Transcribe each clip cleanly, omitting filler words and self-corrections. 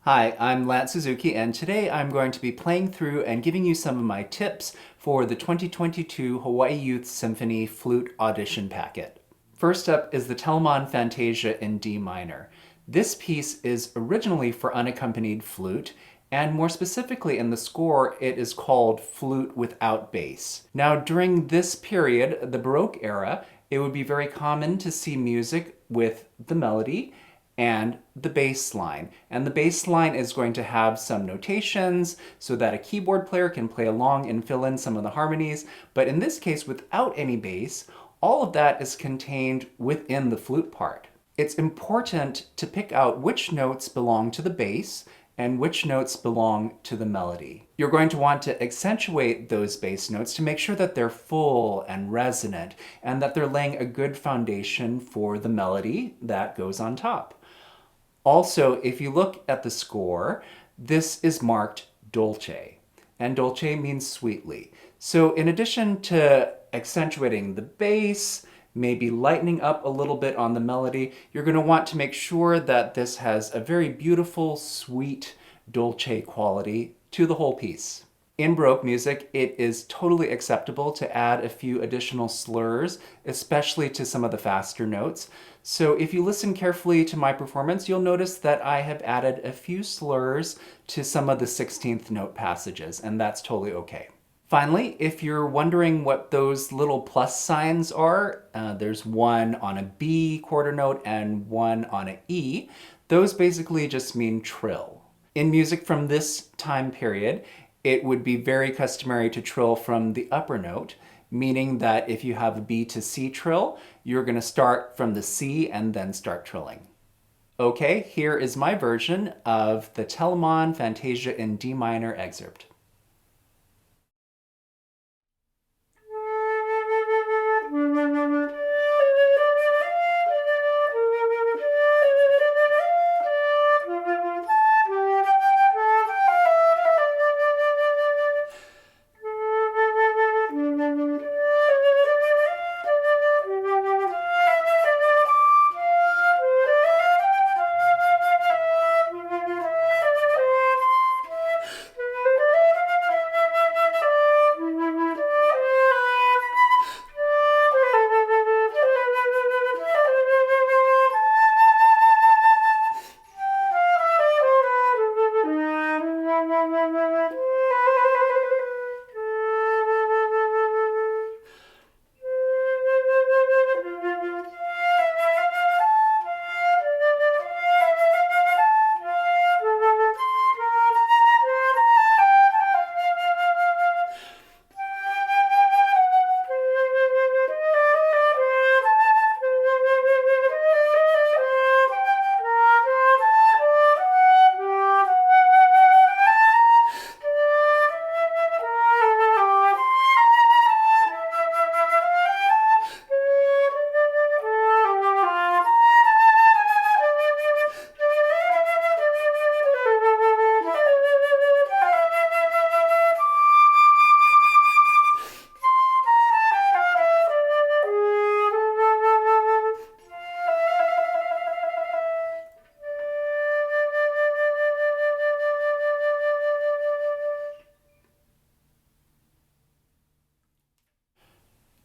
Hi, I'm Lance Suzuki, and today I'm going to be playing through and giving you some of my tips for the 2022 Hawai'i Youth Symphony Flute Audition Packet. First up is the Telemann Fantasia in D minor. This piece is originally for unaccompanied flute, and more specifically in the score, it is called Flute Without Bass. Now, during this period, the Baroque era, it would be very common to see music with the melody and the bass line. And the bass line is going to have some notations so that a keyboard player can play along and fill in some of the harmonies. But in this case, without any bass, all of that is contained within the flute part. It's important to pick out which notes belong to the bass and which notes belong to the melody. You're going to want to accentuate those bass notes to make sure that they're full and resonant and that they're laying a good foundation for the melody that goes on top. Also, if you look at the score, this is marked dolce, and dolce means sweetly. So in addition to accentuating the bass, maybe lightening up a little bit on the melody, you're going to want to make sure that this has a very beautiful, sweet, dolce quality to the whole piece. In Baroque music, it is totally acceptable to add a few additional slurs, especially to some of the faster notes. So if you listen carefully to my performance, you'll notice that I have added a few slurs to some of the 16th note passages, and that's totally okay. Finally, if you're wondering what those little plus signs are, there's one on a B quarter note and one on an E. Those basically just mean trill. In music from this time period, it would be very customary to trill from the upper note, meaning that if you have a B to C trill, you're going to start from the C and then start trilling. Okay, here is my version of the Telemann Fantasia in D minor excerpt.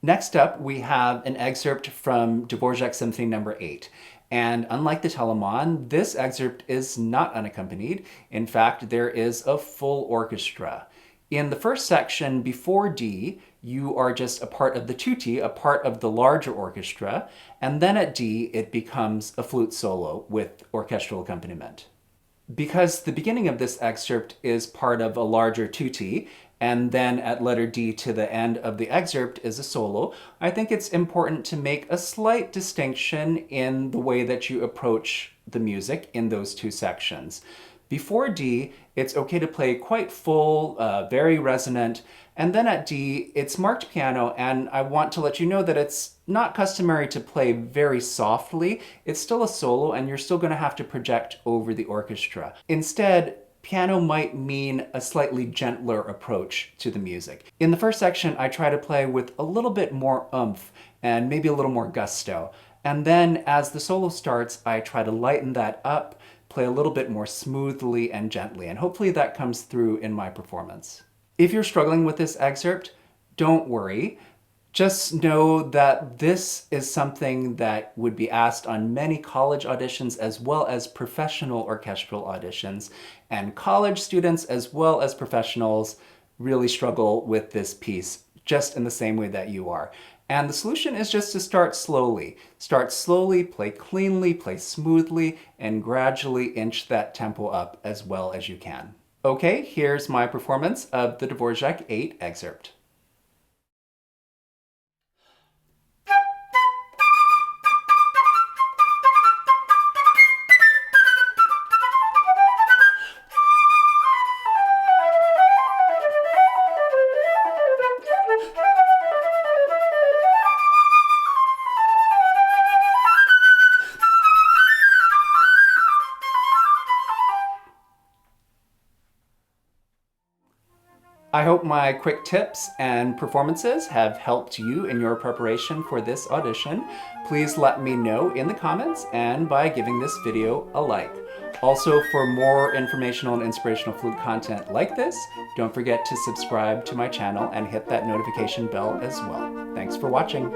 Next up, we have an excerpt from Dvorak Symphony No. 8. And unlike the Telemann, this excerpt is not unaccompanied. In fact, there is a full orchestra. In the first section, before D, you are just a part of the tutti, a part of the larger orchestra, and then at D, it becomes a flute solo with orchestral accompaniment. Because the beginning of this excerpt is part of a larger tutti, and then at letter D to the end of the excerpt is a solo, I think it's important to make a slight distinction in the way that you approach the music in those two sections. Before D, it's okay to play quite full, very resonant, and then at D, it's marked piano, and I want to let you know that it's not customary to play very softly. It's still a solo, and you're still going to have to project over the orchestra. Instead, piano might mean a slightly gentler approach to the music. In the first section, I try to play with a little bit more oomph and maybe a little more gusto. And then as the solo starts, I try to lighten that up play a little bit more smoothly and gently, and hopefully that comes through in my performance. If you're struggling with this excerpt, don't worry. Just know that this is something that would be asked on many college auditions as well as professional orchestral auditions, and college students as well as professionals really struggle with this piece just in the same way that you are. And the solution is just to start slowly. Start slowly, play cleanly, play smoothly, and gradually inch that tempo up as well as you can. Okay, here's my performance of the Dvorak 8 excerpt. I hope my quick tips and performances have helped you in your preparation for this audition. Please let me know in the comments and by giving this video a like. Also, for more informational and inspirational flute content like this, don't forget to subscribe to my channel and hit that notification bell as well. Thanks for watching.